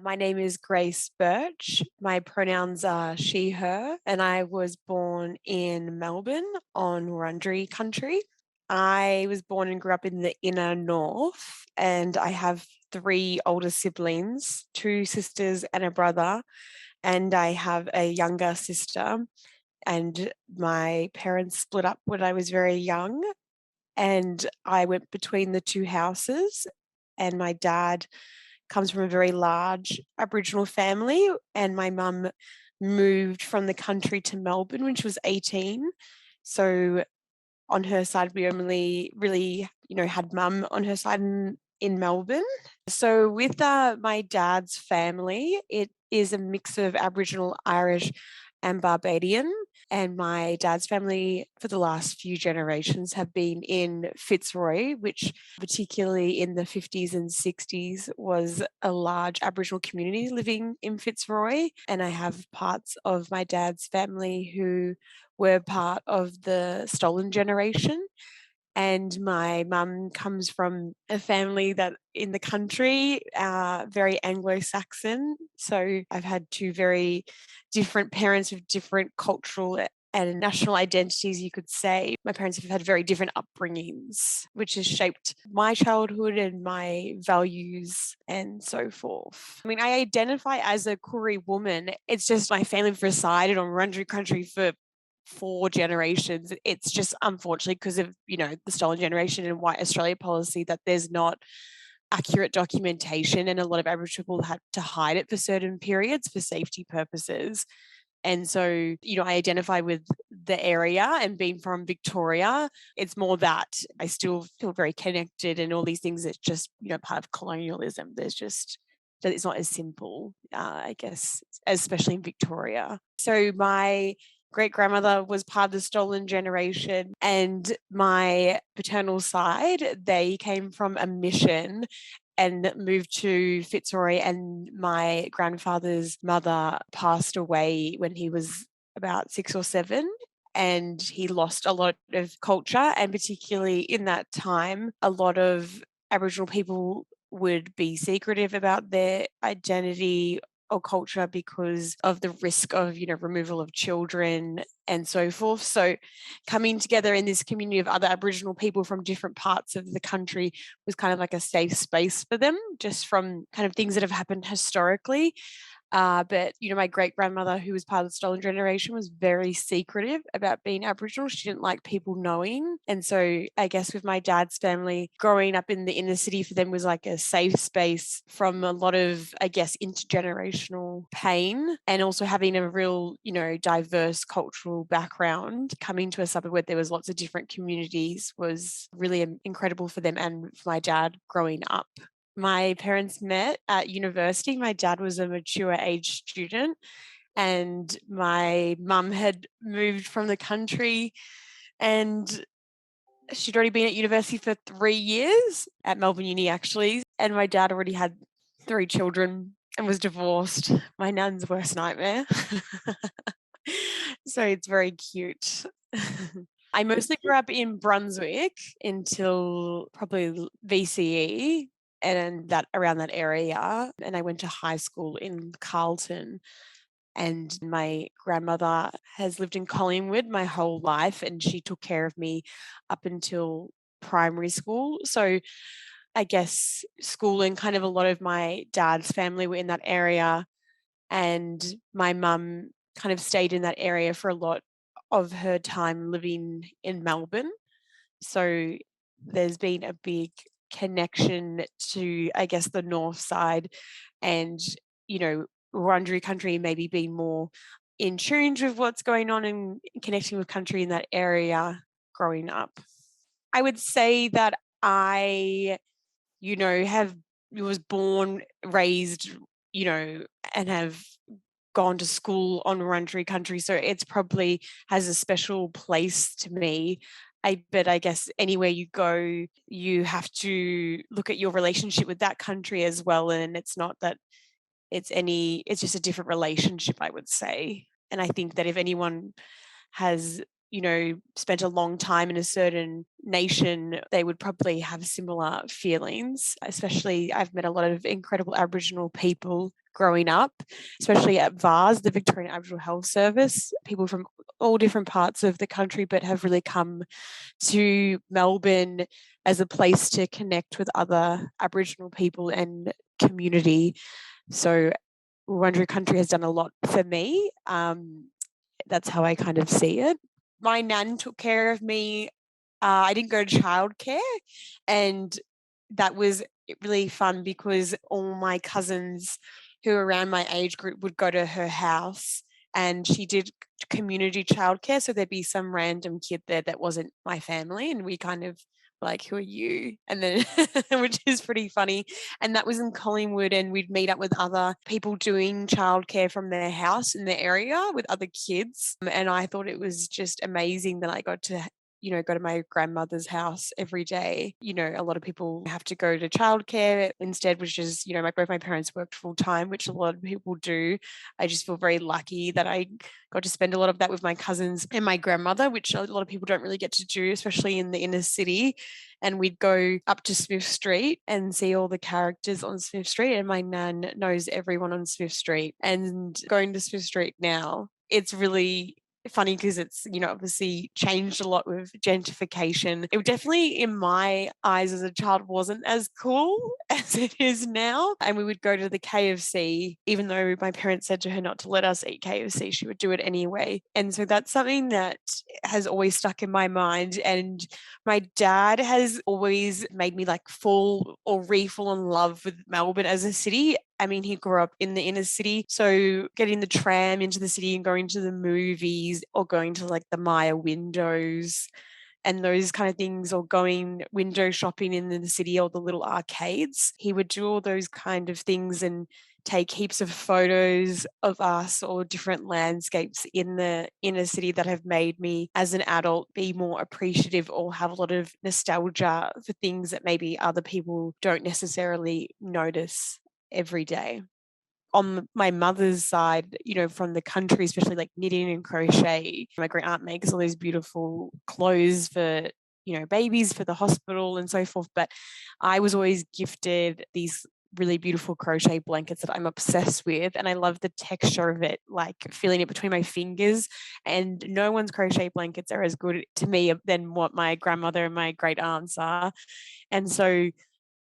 My name is Grace Birch. My pronouns are she, her, and I was born in Melbourne on Wurundjeri country. I was born and grew up in the inner north, and I have three older siblings, two sisters and a brother, and I have a younger sister. And my parents split up when I was very young, and I went between the two houses. And my dad comes from a very large Aboriginal family, and my mum moved from the country to Melbourne when she was 18. So on her side, we only really, had mum on her side in Melbourne. So with my dad's family, it is a mix of Aboriginal, Irish, and Barbadian. And my dad's family for the last few generations have been in Fitzroy, which particularly in the 50s and 60s was a large Aboriginal community living in Fitzroy. And I have parts of my dad's family who were part of the stolen generation. And my mum comes from a family that in the country, very Anglo-Saxon. So I've had two very different parents with different cultural and national identities, you could say. My parents have had very different upbringings, which has shaped my childhood and my values and so forth. I mean, I identify as a Koori woman. It's just my family resided on Wurundjeri country for four generations. It's just unfortunately because of, the stolen generation and white Australia policy that there's not accurate documentation, and a lot of Aboriginal people had to hide it for certain periods for safety purposes. And so, I identify with the area, and being from Victoria, it's more that I still feel very connected and all these things. It's just, part of colonialism. There's just, that it's not as simple, I guess, especially in Victoria. So my great grandmother was part of the stolen generation, and my paternal side, they came from a mission and moved to Fitzroy. And my grandfather's mother passed away when he was about 6 or 7. And he lost a lot of culture. And particularly in that time, a lot of Aboriginal people would be secretive about their identity or culture because of the risk of, removal of children and so forth. So coming together in this community of other Aboriginal people from different parts of the country was kind of like a safe space for them, just from kind of things that have happened historically. But my great grandmother, who was part of the stolen generation, was very secretive about being Aboriginal. She didn't like people knowing. And so I guess with my dad's family, growing up in the inner city for them was like a safe space from a lot of, I guess, intergenerational pain, and also having a real, diverse cultural background. Coming to a suburb where there was lots of different communities was really incredible for them and for my dad growing up. My parents met at university. My dad was a mature age student, and my mum had moved from the country, and she'd already been at university for 3 years at Melbourne Uni, actually. And my dad already had three children and was divorced. My nan's worst nightmare. So it's very cute. I mostly grew up in Brunswick until probably VCE and that around that area. And I went to high school in Carlton. And my grandmother has lived in Collingwood my whole life, and she took care of me up until primary school. So I guess school and kind of a lot of my dad's family were in that area, and my mum kind of stayed in that area for a lot of her time living in Melbourne. So there's been a big connection to, I guess, the north side, and, Wurundjeri country maybe being more in tune with what's going on and connecting with country in that area growing up. I would say that I, have was born, raised, you know, and have gone to school on Wurundjeri country, so it's probably has a special place to me. But I guess anywhere you go, you have to look at your relationship with that country as well, and it's not that it's just a different relationship, I would say. And I think that if anyone has spent a long time in a certain nation, they would probably have similar feelings. Especially, I've met a lot of incredible Aboriginal people growing up, especially at VAHS, the Victorian Aboriginal Health Service, people from all different parts of the country, but have really come to Melbourne as a place to connect with other Aboriginal people and community. So Wurundjeri Country has done a lot for me. That's how I kind of see it. My nan took care of me. I didn't go to childcare, and that was really fun because all my cousins who are around my age group would go to her house, and she did community childcare. So there'd be some random kid there that wasn't my family, and we kind of like, who are you? And then, which is pretty funny. And that was in Collingwood, and we'd meet up with other people doing childcare from their house in the area with other kids. And I thought it was just amazing that I got to go to my grandmother's house every day. A lot of people have to go to childcare instead, which is, both my parents worked full time, which a lot of people do. I just feel very lucky that I got to spend a lot of that with my cousins and my grandmother, which a lot of people don't really get to do, especially in the inner city. And we'd go up to Smith Street and see all the characters on Smith Street. And my nan knows everyone on Smith Street. And going to Smith Street now, it's really funny because it's obviously changed a lot with gentrification. It definitely, in my eyes as a child, wasn't as cool as it is now. And we would go to the KFC, even though my parents said to her not to let us eat KFC, she would do it anyway. And so that's something that has always stuck in my mind. And my dad has always made me like fall or re-fall in love with Melbourne as a city. I mean, he grew up in the inner city. So getting the tram into the city and going to the movies or going to like the Maya windows and those kind of things, or going window shopping in the city or the little arcades, he would do all those kind of things and take heaps of photos of us or different landscapes in the inner city that have made me as an adult be more appreciative or have a lot of nostalgia for things that maybe other people don't necessarily notice every day. On my mother's side, from the country, especially like knitting and crochet, my great aunt makes all those beautiful clothes for, babies for the hospital and so forth. But I was always gifted these really beautiful crochet blankets that I'm obsessed with. And I love the texture of it, like feeling it between my fingers. And no one's crochet blankets are as good to me than what my grandmother and my great aunts are. And so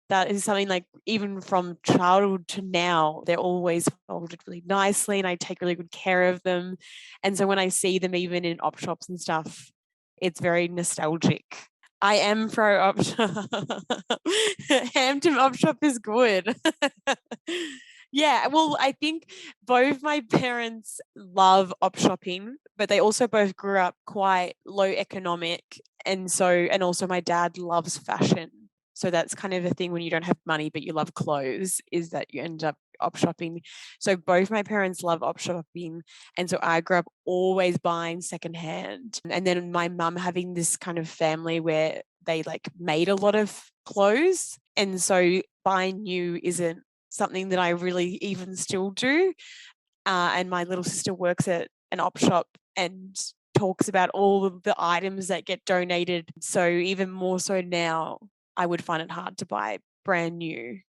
that is something like even from childhood to now, they're always folded really nicely and I take really good care of them. And so when I see them even in op shops and stuff, it's very nostalgic. I am pro op shop. Hampton op shop is good. Yeah, well, I think both my parents love op shopping, but they also both grew up quite low economic. And also my dad loves fashion. So that's kind of a thing when you don't have money, but you love clothes, is that you end up op shopping. So both my parents love op shopping. And so I grew up always buying secondhand. And then my mum having this kind of family where they like made a lot of clothes. And so buying new isn't something that I really even still do. And my little sister works at an op shop and talks about all of the items that get donated. So even more so now, I would find it hard to buy brand new.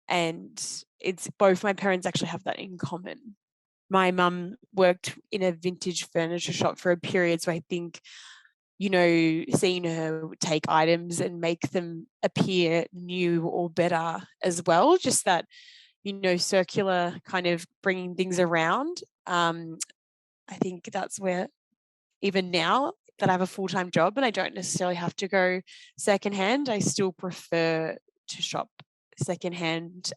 And it's both my parents actually have that in common. My mum worked in a vintage furniture shop for a period. So I think, seeing her take items and make them appear new or better as well, just that, circular kind of bringing things around. I think that's where even now that I have a full-time job and I don't necessarily have to go secondhand, I still prefer to shop secondhand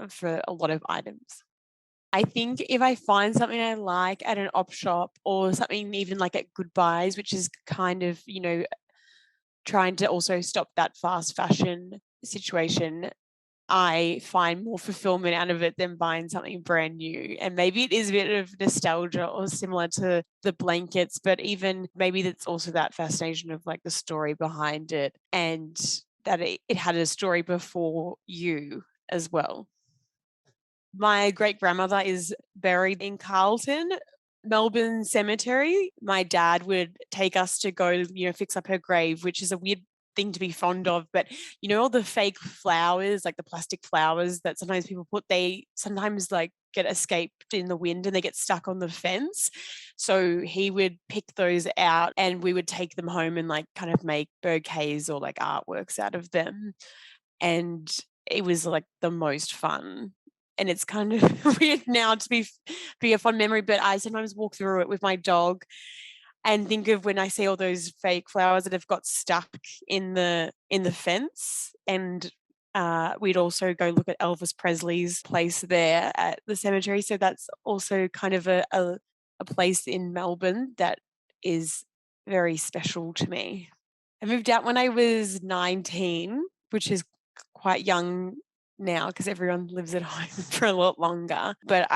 for a lot of items. I think if I find something I like at an op shop or something even like at Goodbyes, which is kind of, trying to also stop that fast fashion situation, I find more fulfillment out of it than buying something brand new. And maybe it is a bit of nostalgia or similar to the blankets, but even maybe that's also that fascination of like the story behind it and that it had a story before you as well. My great grandmother is buried in Carlton, Melbourne Cemetery. My dad would take us to go, fix up her grave, which is a weird thing to be fond of. But all the fake flowers, like the plastic flowers that sometimes people put, they sometimes like get escaped in the wind and they get stuck on the fence. So he would pick those out and we would take them home and like kind of make bouquets or like artworks out of them. And it was like the most fun. And it's kind of weird now to be a fond memory, but I sometimes walk through it with my dog and think of when I see all those fake flowers that have got stuck in the fence. And we'd also go look at Elvis Presley's place there at the cemetery. So that's also kind of a place in Melbourne that is very special to me. I moved out when I was 19, which is quite young now because everyone lives at home for a lot longer. But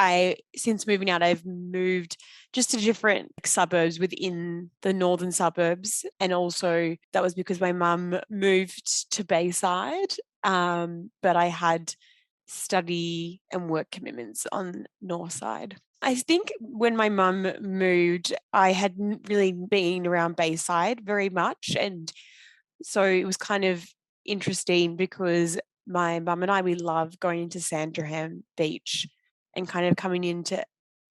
since moving out, I've moved just to different suburbs within the northern suburbs. And also that was because my mum moved to Bayside, but I had study and work commitments on north side. I think when my mum moved, I hadn't really been around Bayside very much. And so it was kind of interesting because my mum and I, we love going to Sandringham Beach and kind of coming into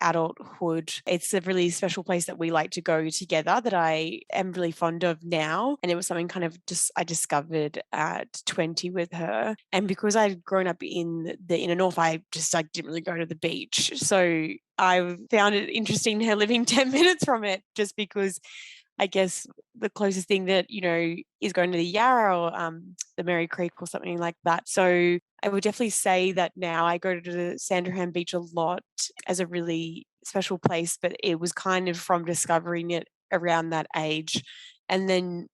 adulthood. It's a really special place that we like to go together that I am really fond of now. And it was something kind of just I discovered at 20 with her. And because I'd grown up in the inner north, I didn't really go to the beach. So I found it interesting her living 10 minutes from it just because I guess the closest thing that, is going to the Yarra or the Merry Creek or something like that. So I would definitely say that now I go to the Sandringham Beach a lot as a really special place, but it was kind of from discovering it around that age. And then,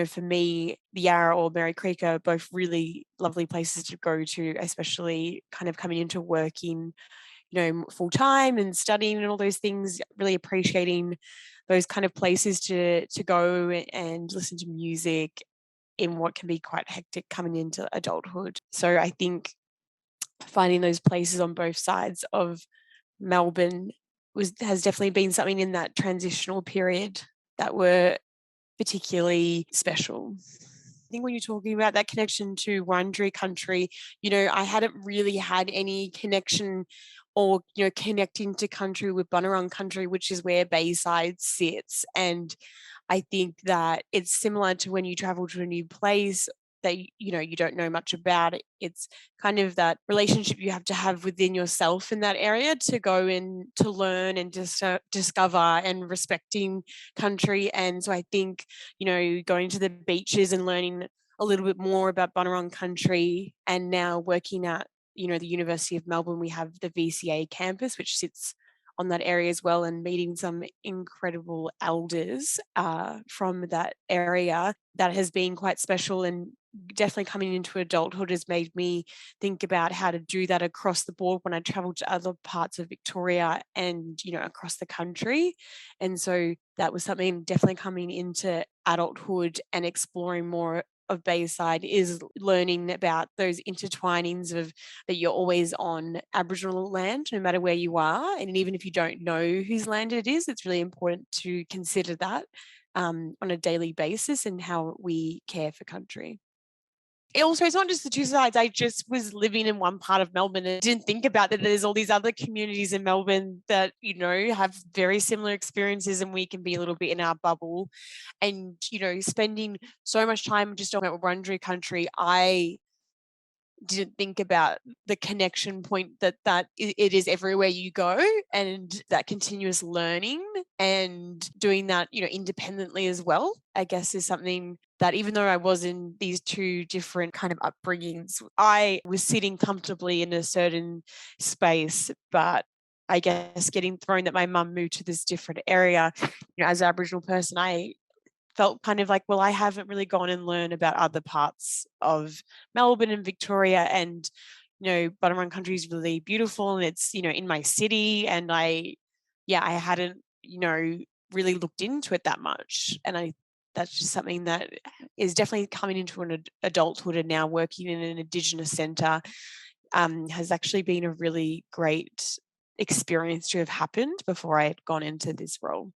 for me, the Yarra or Merry Creek are both really lovely places to go to, especially kind of coming into working full time and studying and all those things, really appreciating those kind of places to go and listen to music in what can be quite hectic coming into adulthood. So I think finding those places on both sides of Melbourne has definitely been something in that transitional period that were particularly special. I think when you're talking about that connection to Wurundjeri country, I hadn't really had any connection or, connecting to country with Bunurong country, which is where Bayside sits. And I think that it's similar to when you travel to a new place that, you don't know much about it. It's kind of that relationship you have to have within yourself in that area to go and to learn and discover and respecting country. And so I think, going to the beaches and learning a little bit more about Bunurong country and now working at, the University of Melbourne, we have the VCA campus, which sits on that area as well, and meeting some incredible elders from that area. That has been quite special, and definitely coming into adulthood has made me think about how to do that across the board when I travel to other parts of Victoria and, across the country. And so that was something definitely coming into adulthood and exploring more of Bayside is learning about those intertwinings of that you're always on Aboriginal land, no matter where you are. And even if you don't know whose land it is, it's really important to consider that on a daily basis and how we care for country. It's not just the two sides. I just was living in one part of Melbourne and didn't think about that there's all these other communities in Melbourne that, have very similar experiences and we can be a little bit in our bubble. And, spending so much time just talking about Wurundjeri country, I didn't think about the connection point that it is everywhere you go, and that continuous learning and doing that independently as well, I guess, is something that even though I was in these two different kind of upbringings, I was sitting comfortably in a certain space. But I guess getting thrown that my mum moved to this different area, as an Aboriginal person, I felt kind of like, well, I haven't really gone and learned about other parts of Melbourne and Victoria. And, Bunurong country is really beautiful and it's, in my city. And I hadn't, really looked into it that much. And that's just something that is definitely coming into an adulthood, and now working in an Indigenous centre has actually been a really great experience to have happened before I had gone into this role.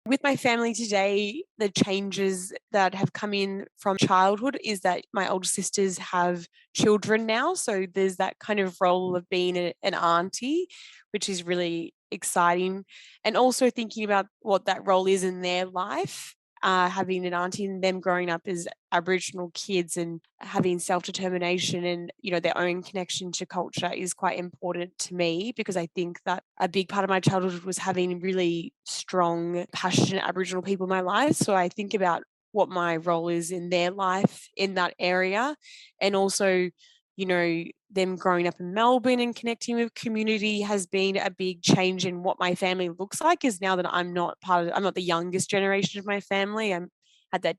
With my family today, the changes that have come in from childhood is that my older sisters have children now. So there's that kind of role of being an auntie, which is really exciting. And also thinking about what that role is in their life. Having an auntie and them growing up as Aboriginal kids and having self-determination and, their own connection to culture is quite important to me, because I think that a big part of my childhood was having really strong, passionate Aboriginal people in my life. So I think about what my role is in their life in that area, and also, them growing up in Melbourne and connecting with community has been a big change in what my family looks like. Is now that I'm not the youngest generation of my family. I'm at that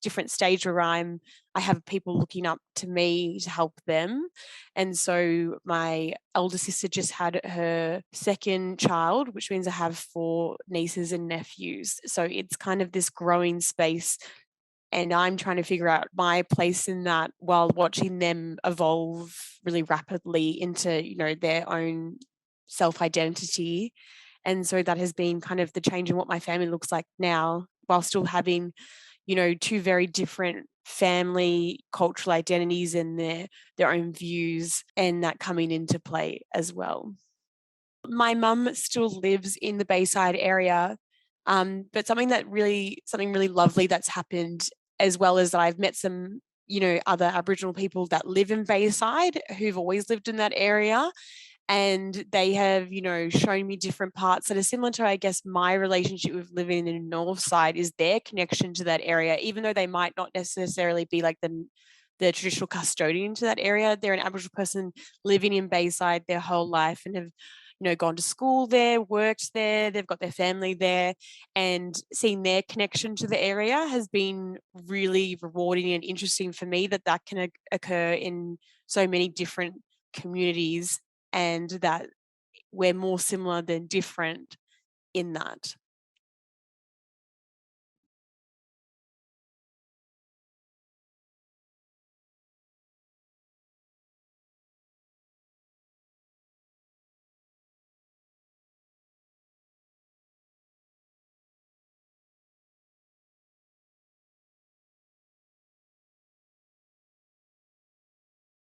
different stage where I have people looking up to me to help them. And so my elder sister just had her second child, which means I have 4 nieces and nephews. So it's kind of this growing space, and I'm trying to figure out my place in that while watching them evolve really rapidly into, their own self-identity. And so that has been kind of the change in what my family looks like now, while still having, 2 very different family cultural identities and their own views, and that coming into play as well. My mum still lives in the Bayside area, but something really lovely that's happened, as well as that I've met some, other Aboriginal people that live in Bayside who've always lived in that area, and they have, shown me different parts that are similar to, I guess, my relationship with living in the North Side is their connection to that area, even though they might not necessarily be like the traditional custodian to that area. They're an Aboriginal person living in Bayside their whole life and have, gone to school there, worked there, they've got their family there, and seeing their connection to the area has been really rewarding and interesting for me, that can occur in so many different communities, and that we're more similar than different in that.